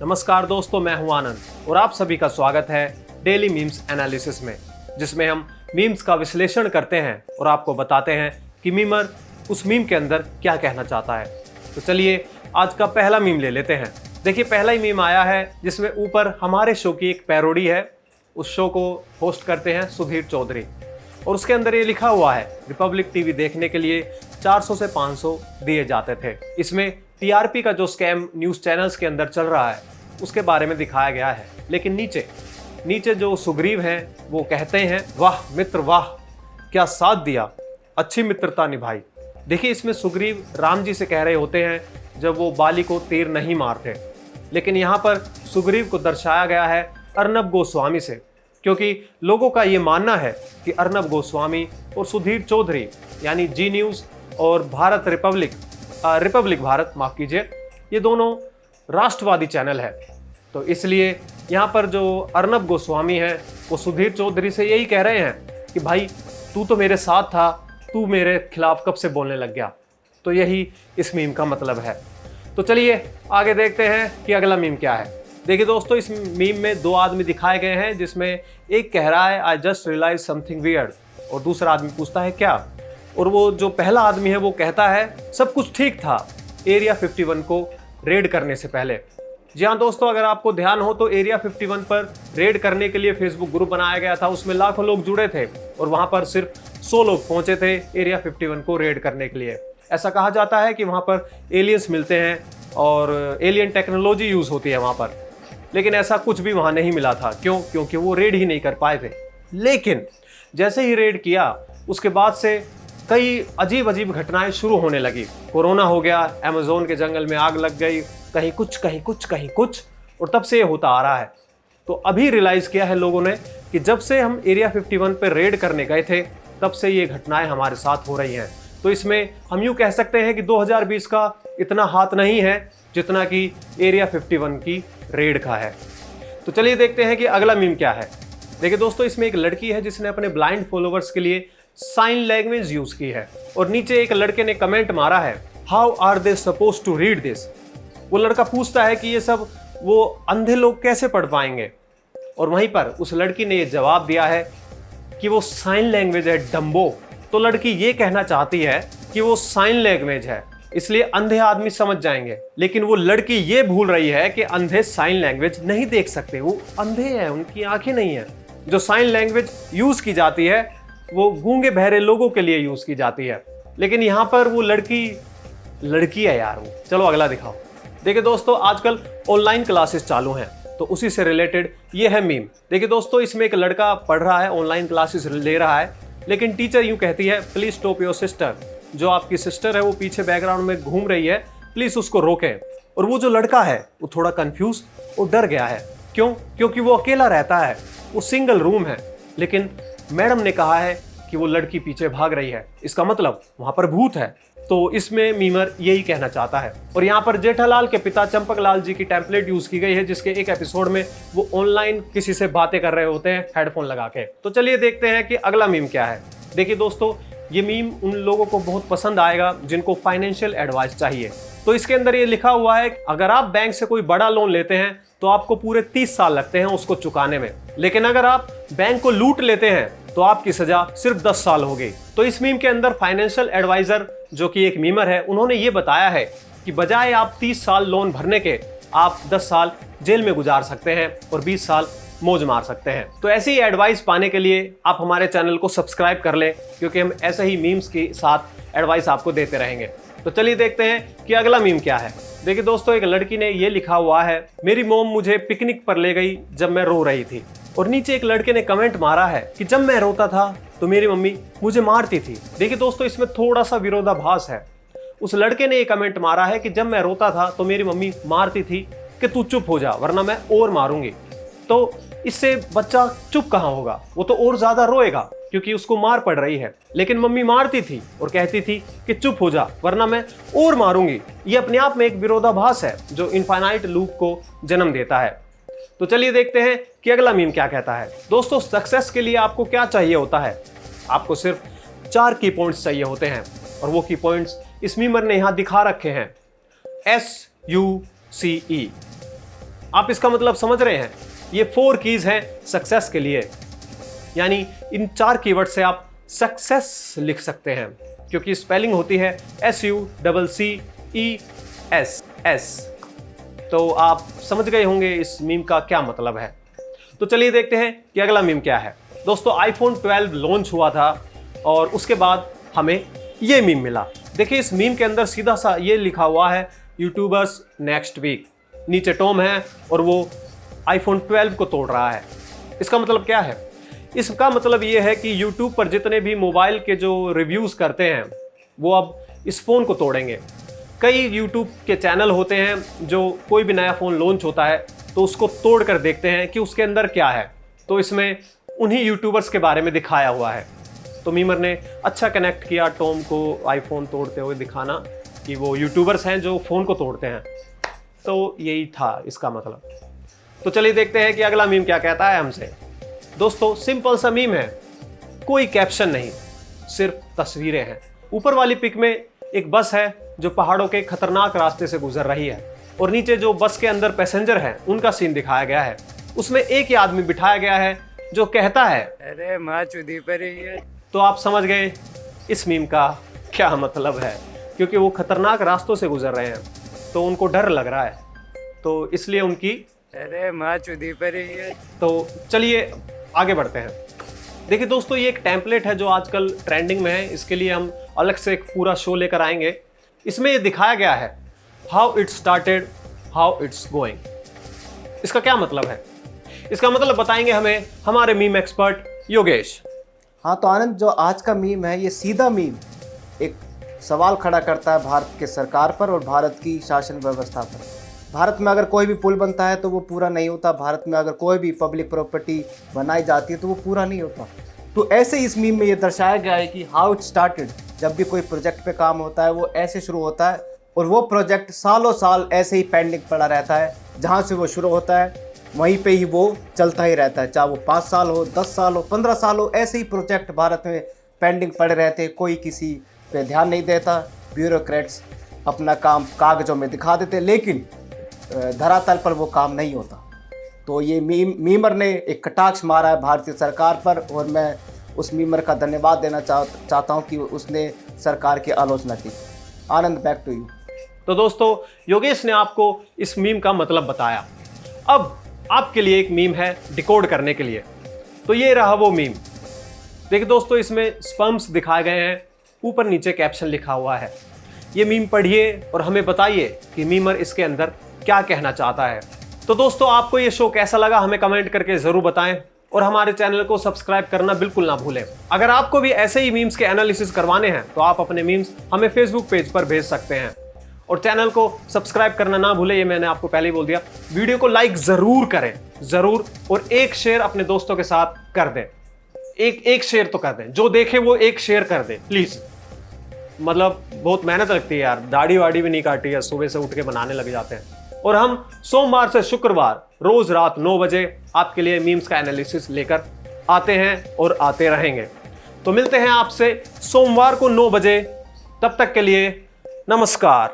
नमस्कार दोस्तों, मैं हूं आनंद और आप सभी का स्वागत है डेली मीम्स एनालिसिस में, जिसमें हम मीम्स का विश्लेषण करते हैं और आपको बताते हैं कि मीमर उस मीम के अंदर क्या कहना चाहता है। तो चलिए आज का पहला मीम ले लेते हैं। देखिए, पहला ही मीम आया है जिसमें ऊपर हमारे शो की एक पैरोडी है। उस शो को होस्ट करते हैं सुधीर चौधरी और उसके अंदर ये लिखा हुआ है, रिपब्लिक टीवी देखने के लिए 400 से 500 दिए जाते थे। इसमें टीआरपी का जो स्कैम न्यूज़ चैनल्स के अंदर चल रहा है उसके बारे में दिखाया गया है। लेकिन नीचे जो सुग्रीव हैं वो कहते हैं, वाह मित्र वाह, क्या साथ दिया, अच्छी मित्रता निभाई। देखिए, इसमें सुग्रीव राम जी से कह रहे होते हैं जब वो बाली को तीर नहीं मारते, लेकिन यहाँ पर सुग्रीव को दर्शाया गया है अर्नब गोस्वामी से, क्योंकि लोगों का ये मानना है कि अर्नब गोस्वामी और सुधीर चौधरी यानी जी न्यूज़ और रिपब्लिक भारत माफ़ कीजिए, ये दोनों राष्ट्रवादी चैनल है। तो इसलिए यहाँ पर जो अर्नब गोस्वामी है वो सुधीर चौधरी से यही कह रहे हैं कि भाई तू तो मेरे साथ था, तू मेरे खिलाफ कब से बोलने लग गया। तो यही इस मीम का मतलब है। तो चलिए आगे देखते हैं कि अगला मीम क्या है। देखिए दोस्तों, इस मीम में दो आदमी दिखाए गए हैं, जिसमें एक कह रहा है I just realize something weird और दूसरा आदमी पूछता है क्या। और वो जो पहला आदमी है वो कहता है सब कुछ ठीक था एरिया 51 को रेड करने से पहले। जी हाँ दोस्तों, अगर आपको ध्यान हो तो एरिया 51 पर रेड करने के लिए फेसबुक ग्रुप बनाया गया था। उसमें लाखों लोग जुड़े थे और वहाँ पर सिर्फ 100 लोग पहुँचे थे एरिया 51 को रेड करने के लिए। ऐसा कहा जाता है कि वहाँ पर एलियंस मिलते हैं और एलियन टेक्नोलॉजी यूज़ होती है वहाँ पर, लेकिन ऐसा कुछ भी वहाँ नहीं मिला था। क्यों? क्योंकि वो रेड ही नहीं कर पाए थे। लेकिन जैसे ही रेड किया उसके बाद से कई अजीब घटनाएं शुरू होने लगी। कोरोना हो गया, अमेज़न के जंगल में आग लग गई, कहीं कुछ, और तब से ये होता आ रहा है। तो अभी रियलाइज़ किया है लोगों ने कि जब से हम एरिया 51 पर रेड करने गए थे तब से ये घटनाएं हमारे साथ हो रही हैं। तो इसमें हम यूँ कह सकते हैं कि 2020 का इतना हाथ नहीं है जितना कि एरिया 51 की रेड का है। तो चलिए देखते हैं कि अगला मीम क्या है। देखिए दोस्तों, इसमें एक लड़की है जिसने अपने ब्लाइंड फॉलोअर्स के लिए साइन लैंग्वेज यूज की है और नीचे एक लड़के ने कमेंट मारा है, how are they suppose to read this. वो लड़का पूछता है कि ये सब वो अंधे लोग कैसे पढ़ पाएंगे, और वहीं पर उस लड़की ने ये जवाब दिया है कि वो साइन लैंग्वेज है डम्बो। तो लड़की ये कहना चाहती है कि वो साइन लैंग्वेज है इसलिए अंधे आदमी समझ जाएंगे, लेकिन वो लड़की ये भूल रही है कि अंधे साइन लैंग्वेज नहीं देख सकते, वो अंधे हैं, उनकी आंखें नहीं है। जो साइन लैंग्वेज यूज की जाती है वो गूंगे बहरे लोगों के लिए यूज की जाती है, लेकिन यहाँ पर वो लड़की है यार वो। चलो अगला दिखाओ। देखिए दोस्तों, आजकल ऑनलाइन क्लासेस चालू हैं तो उसी से रिलेटेड ये है मीम। देखिए दोस्तों, इसमें एक लड़का पढ़ रहा है, ऑनलाइन क्लासेस ले रहा है, लेकिन टीचर यूँ कहती है प्लीज स्टॉप योर सिस्टर। जो आपकी सिस्टर है वो पीछे बैकग्राउंड में घूम रही है, प्लीज उसको रोकें। और वो जो लड़का है वो थोड़ा कंफ्यूज और डर गया है। क्यों? क्योंकि वो अकेला रहता है, वो सिंगल रूम है, लेकिन मैडम ने कहा है कि वो लड़की पीछे भाग रही है, इसका मतलब वहां पर भूत है। तो इसमें मीमर यही कहना चाहता है। और यहाँ पर जेठालाल के पिता चंपकलाल जी की टेम्पलेट यूज की गई है, जिसके एक एपिसोड में वो ऑनलाइन किसी से बातें कर रहे होते हैं हेडफोन लगा के। तो चलिए देखते हैं कि अगला मीम क्या है। देखिए दोस्तों, ये मीम उन लोगों को बहुत पसंद आएगा जिनको फाइनेंशियल एडवाइस चाहिए। तो इसके अंदर ये लिखा हुआ है, अगर आप बैंक से कोई बड़ा लोन लेते हैं तो आपको पूरे 30 साल लगते हैं उसको चुकाने में, लेकिन अगर आप बैंक को लूट लेते हैं तो आपकी सजा सिर्फ 10 साल होगी। तो इस मीम के अंदर फाइनेंशियल एडवाइजर जो कि एक मीमर है, उन्होंने ये बताया है कि बजाय आप 30 साल लोन भरने के आप 10 साल जेल में गुजार सकते हैं और 20 साल मौज मार सकते हैं। तो ऐसी ही एडवाइस पाने के लिए आप हमारे चैनल को सब्सक्राइब कर लें, क्योंकि हम ऐसे ही मीम्स के साथ एडवाइस आपको देते रहेंगे। तो चलिए देखते हैं कि अगला मीम क्या है। देखिए दोस्तों, एक लड़की ने ये लिखा हुआ है, मेरी मॉम मुझे पिकनिक पर ले गई जब मैं रो रही थी। और नीचे एक लड़के ने कमेंट मारा है कि जब मैं रोता था तो मेरी मम्मी मुझे मारती थी। देखिए दोस्तों, इसमें थोड़ा सा विरोधाभास है। उस लड़के ने ये कमेंट मारा है कि जब मैं रोता था तो मेरी मम्मी मारती थी कि तू चुप हो जा वरना मैं और मारूंगी। तो इससे बच्चा चुप कहाँ होगा, वो तो और ज्यादा रोएगा क्योंकि उसको मार पड़ रही है। लेकिन मम्मी मारती थी और कहती थी कि चुप हो जा वरना मैं और मारूंगी। ये अपने आप में एक विरोधाभास है जो इनफाइनाइट लूप को जन्म देता है। तो चलिए देखते हैं कि अगला मीम क्या कहता है। दोस्तों, सक्सेस के लिए आपको क्या चाहिए होता है? आपको सिर्फ 4 की पॉइंट्स चाहिए होते हैं और वो की पॉइंट्स इस मीमर ने यहां दिखा रखे हैं। SUCE। आप इसका मतलब समझ रहे हैं? ये 4 कीज हैं सक्सेस के लिए, यानी इन 4 कीवर्ड से आप सक्सेस लिख सकते हैं, क्योंकि स्पेलिंग होती है SUCCESS। तो आप समझ गए होंगे इस मीम का क्या मतलब है। तो चलिए देखते हैं कि अगला मीम क्या है। दोस्तों iPhone 12 लॉन्च हुआ था और उसके बाद हमें ये मीम मिला। देखिए इस मीम के अंदर सीधा सा ये लिखा हुआ है यूट्यूबर्स नेक्स्ट वीक। नीचे टॉम है और वो iPhone 12 को तोड़ रहा है। इसका मतलब क्या है? इसका मतलब ये है कि YouTube पर जितने भी मोबाइल के जो रिव्यूज़ करते हैं वो अब इस फ़ोन को तोड़ेंगे। कई YouTube के चैनल होते हैं जो कोई भी नया फ़ोन लॉन्च होता है तो उसको तोड़ कर देखते हैं कि उसके अंदर क्या है। तो इसमें उन्हीं यूट्यूबर्स के बारे में दिखाया हुआ है। तो मीमर ने अच्छा कनेक्ट किया टॉम को आईफोन तोड़ते हुए दिखाना कि वो यूट्यूबर्स हैं जो फ़ोन को तोड़ते हैं। तो यही था इसका मतलब। तो चलिए देखते हैं कि अगला मीम क्या कहता है हमसे। दोस्तों सिंपल सा मीम है, कोई कैप्शन नहीं, सिर्फ तस्वीरें हैं। ऊपर वाली पिक में एक बस है जो पहाड़ों के खतरनाक रास्ते से गुजर रही है और नीचे जो बस के अंदर पैसेंजर हैं उनका सीन दिखाया गया है। उसमें एक ही आदमी बिठाया गया है जो कहता है अरे माँ चुदी पर ही है। तो आप समझ गए इस मीम का क्या मतलब है, क्योंकि वो खतरनाक रास्तों से गुजर रहे हैं तो उनको डर लग रहा है, तो इसलिए उनकी अरे माँ चुदी पर ही है। तो चलिए आगे बढ़ते हैं। देखिए दोस्तों ये एक टेम्पलेट है जो आजकल ट्रेंडिंग में है। इसके लिए हम अलग से एक पूरा शो लेकर आएंगे। इसमें ये दिखाया गया है how it started, how it's going. इसका क्या मतलब है? इसका मतलब बताएंगे हमें हमारे मीम एक्सपर्ट योगेश। हाँ तो आनंद, जो आज का मीम है ये सीधा मीम एक सवाल खड़ा करता है भारत के सरकार पर और भारत की शासन व्यवस्था पर। भारत में अगर कोई भी पुल बनता है तो वो पूरा नहीं होता। भारत में अगर कोई भी पब्लिक प्रॉपर्टी बनाई जाती है तो वो पूरा नहीं होता। तो ऐसे इस मीम में ये दर्शाया गया है कि हाउ इट स्टार्टेड। जब भी कोई प्रोजेक्ट पे काम होता है वो ऐसे शुरू होता है और वो प्रोजेक्ट सालों साल ऐसे ही पेंडिंग पड़ा रहता है। जहाँ से वो शुरू होता है वहीं पे ही वो चलता ही रहता है, चाहे वो 5 साल हो, 10 साल हो, 15 साल हो। ऐसे ही प्रोजेक्ट भारत में पेंडिंग पड़े रहते हैं, कोई किसी पे ध्यान नहीं देता। ब्यूरोक्रेट्स अपना काम कागजों में दिखा देते, लेकिन धरातल पर वो काम नहीं होता। तो ये मीमर ने एक कटाक्ष मारा है भारतीय सरकार पर और मैं उस मीमर का धन्यवाद देना चाहता हूँ कि उसने सरकार की आलोचना की। आनंद, बैक टू यू। तो दोस्तों योगेश ने आपको इस मीम का मतलब बताया। अब आपके लिए एक मीम है डिकोड करने के लिए। तो ये रहा वो मीम। देखिए दोस्तों इसमें स्पर्म्स दिखाए गए हैं, ऊपर नीचे कैप्शन लिखा हुआ है। ये मीम पढ़िए और हमें बताइए कि मीमर इसके अंदर क्या कहना चाहता है। तो दोस्तों आपको ये शो कैसा लगा हमें कमेंट करके ज़रूर बताएं और हमारे चैनल को सब्सक्राइब करना बिल्कुल ना भूलें। अगर आपको भी ऐसे ही मीम्स के एनालिसिस करवाने हैं तो आप अपने मीम्स हमें फेसबुक पेज पर भेज सकते हैं और चैनल को सब्सक्राइब करना ना भूलें, ये मैंने आपको पहले ही बोल दिया। वीडियो को लाइक ज़रूर करें, ज़रूर, और एक शेयर अपने दोस्तों के साथ कर दें। एक शेयर तो कर दें, जो देखे वो एक शेयर कर दें प्लीज़। मतलब बहुत मेहनत लगती है यार, दाढ़ी वाड़ी भी नहीं काटी है, सुबह से उठ के बनाने लग जाते हैं। और हम सोमवार से शुक्रवार रोज रात 9 बजे आपके लिए मीम्स का एनालिसिस लेकर आते हैं और आते रहेंगे। तो मिलते हैं आपसे सोमवार को 9 बजे। तब तक के लिए नमस्कार।